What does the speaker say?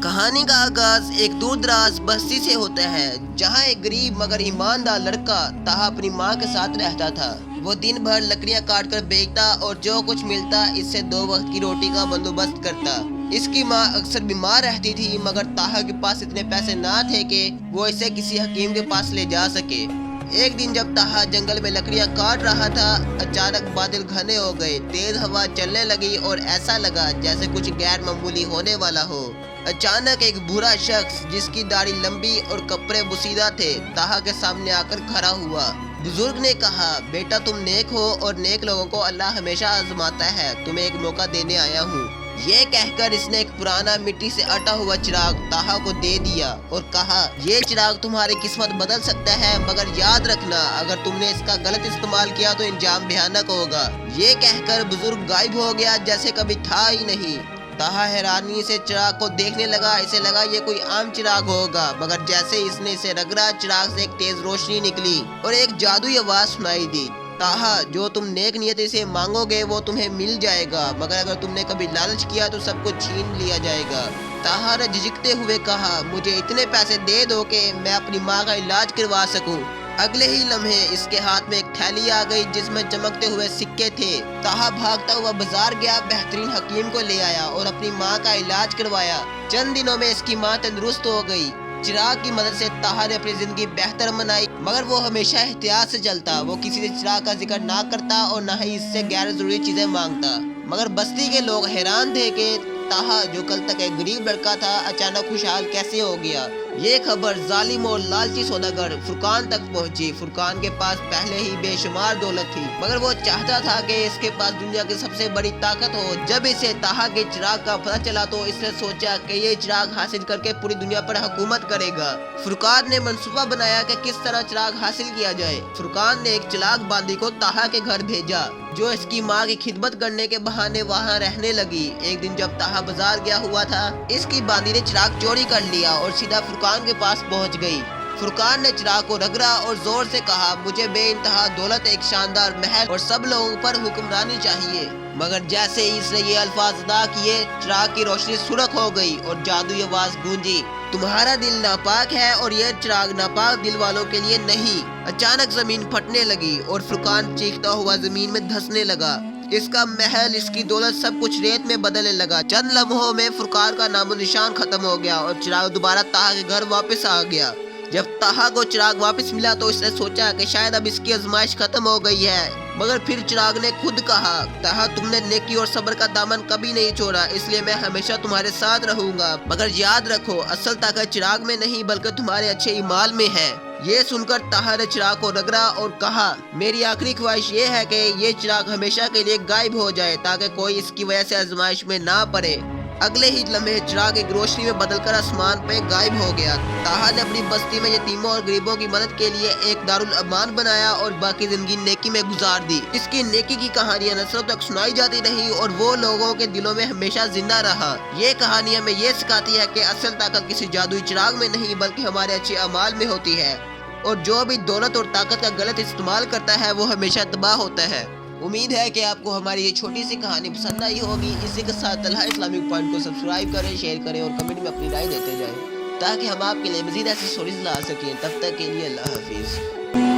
کہانی کا آغاز ایک دور دراز بستی سے ہوتا ہے جہاں ایک غریب مگر ایماندار لڑکا تاہا اپنی ماں کے ساتھ رہتا تھا۔ وہ دن بھر لکڑیاں کاٹ کر بیچتا اور جو کچھ ملتا اس سے 2 وقت کی روٹی کا بندوبست کرتا۔ اس کی ماں اکثر بیمار رہتی تھی مگر تاہا کے پاس اتنے پیسے نہ تھے کہ وہ اسے کسی حکیم کے پاس لے جا سکے۔ ایک دن جب تاہا جنگل میں لکڑیاں کاٹ رہا تھا، اچانک بادل گھنے ہو گئے، تیز ہوا چلنے لگی اور ایسا لگا جیسے کچھ غیر معمولی ہونے والا ہو۔ اچانک ایک بوڑھا شخص جس کی داڑھی لمبی اور کپڑے بوسیدہ تھے تاہا کے سامنے آ کر کھڑا ہوا۔ بزرگ نے کہا، بیٹا تم نیک ہو اور نیک لوگوں کو اللہ ہمیشہ آزماتا ہے، تمہیں ایک موقع دینے آیا ہوں۔ یہ کہہ کر اس نے ایک پرانا مٹی سے اٹا ہوا چراغ تاہا کو دے دیا اور کہا، یہ چراغ تمہاری قسمت بدل سکتا ہے مگر یاد رکھنا اگر تم نے اس کا غلط استعمال کیا تو انجام بھیانک ہوگا۔ یہ کہہ کر بزرگ غائب ہو گیا جیسے کبھی تھا ہی نہیں۔ تاہا حیرانی سے چراغ کو دیکھنے لگا، اسے لگا یہ کوئی عام چراغ ہوگا مگر جیسے اس نے اسے رگڑا، چراغ سے ایک تیز روشنی نکلی اور ایک جادوئی آواز سنائی دی، تاہا جو تم نیک نیتی سے مانگو گے وہ تمہیں مل جائے گا مگر اگر تم نے کبھی لالچ کیا تو سب کچھ چھین لیا جائے گا۔ تاہا نے جھجکتے ہوئے کہا، مجھے اتنے پیسے دے دو کہ میں اپنی ماں کا علاج کروا سکوں۔ اگلے ہی لمحے اس کے ہاتھ میں ایک تھیلی آ گئی جس میں چمکتے ہوئے سکے تھے۔ تاہا بھاگتا ہوا بازار گیا، بہترین حکیم کو لے آیا اور اپنی ماں کا علاج کروایا۔ چند دنوں میں اس کی ماں تندرست ہو گئی۔ چراغ کی مدد سے تاہا نے اپنی زندگی بہتر بنائی مگر وہ ہمیشہ احتیاط سے چلتا، وہ کسی سے چراغ کا ذکر نہ کرتا اور نہ ہی اس سے غیر ضروری چیزیں مانگتا۔ مگر بستی کے لوگ حیران تھے کہ تاہا جو کل تک ایک غریب لڑکا تھا اچانک خوشحال کیسے ہو گیا۔ یہ خبر ظالم اور لالچی سوداگر فرقان تک پہنچی۔ فرقان کے پاس پہلے ہی بے شمار دولت تھی مگر وہ چاہتا تھا کہ اس کے پاس دنیا کی سب سے بڑی طاقت ہو۔ جب اسے تاہا کے چراغ کا پتہ چلا تو اس نے سوچا کہ یہ چراغ حاصل کر کے پوری دنیا پر حکومت کرے گا۔ فرقان نے منصوبہ بنایا کہ کس طرح چراغ حاصل کیا جائے۔ فرقان نے ایک چلاک باندی کو تاہا کے گھر بھیجا جو اس کی ماں کی خدمت کرنے کے بہانے وہاں رہنے لگی۔ ایک دن جب تاہا بازار گیا ہوا تھا، اس کی باندی نے چراغ چوری کر لیا اور سیدھا فرقان کے پاس پہنچ گئی۔ فرقان نے چراغ کو رگڑا اور زور سے کہا، مجھے بے انتہا دولت، ایک شاندار محل اور سب لوگوں پر حکمرانی چاہیے۔ مگر جیسے ہی اس نے یہ الفاظ ادا کیے، چراغ کی روشنی سرخ ہو گئی اور جادوئی آواز گونجی، تمہارا دل ناپاک ہے اور یہ چراغ ناپاک دل والوں کے لیے نہیں۔ اچانک زمین پھٹنے لگی اور فرقان چیختا ہوا زمین میں دھنسنے لگا۔ اس کا محل، اس کی دولت، سب کچھ ریت میں بدلنے لگا۔ چند لمحوں میں فرقان کا نام و نشان ختم ہو گیا اور چراغ دوبارہ تاہا کے گھر واپس آ گیا۔ جب تاہا کو چراغ واپس ملا تو اس نے سوچا کہ شاید اب اس کی آزمائش ختم ہو گئی ہے مگر پھر چراغ نے خود کہا، تاہا تم نے نیکی اور صبر کا دامن کبھی نہیں چھوڑا، اس لیے میں ہمیشہ تمہارے ساتھ رہوں گا مگر یاد رکھو اصل طاقت چراغ میں نہیں بلکہ تمہارے اچھے اعمال میں ہے۔ یہ سن کر تاہا نے چراغ کو رگڑا اور کہا، میری آخری خواہش یہ ہے کہ یہ چراغ ہمیشہ کے لیے غائب ہو جائے تاکہ کوئی اس کی وجہ سے آزمائش میں نہ پڑے۔ اگلے ہی لمحے چراغ ایک روشنی میں بدل کر آسمان پہ غائب ہو گیا۔ تاہا نے اپنی بستی میں یتیموں اور غریبوں کی مدد کے لیے ایک دارالامان بنایا اور باقی زندگی نیکی میں گزار دی۔ اس کی نیکی کی کہانیاں نسلوں تک سنائی جاتی رہی اور وہ لوگوں کے دلوں میں ہمیشہ زندہ رہا۔ یہ کہانی ہمیں یہ سکھاتی ہے کہ اصل طاقت کسی جادوئی چراغ میں نہیں بلکہ ہمارے اچھے اعمال میں ہوتی ہے اور جو بھی دولت اور طاقت کا غلط استعمال کرتا ہے وہ ہمیشہ تباہ ہوتا ہے۔ امید ہے کہ آپ کو ہماری یہ چھوٹی سی کہانی پسند آئی ہوگی۔ اسی کے ساتھ طلحہ اسلامک پوائنٹ کو سبسکرائب کریں، شیئر کریں اور کمنٹ میں اپنی رائے دیتے جائیں تاکہ ہم آپ کے لیے مزید ایسی سٹوریز لا سکیں۔ تب تک کے لیے اللہ حافظ۔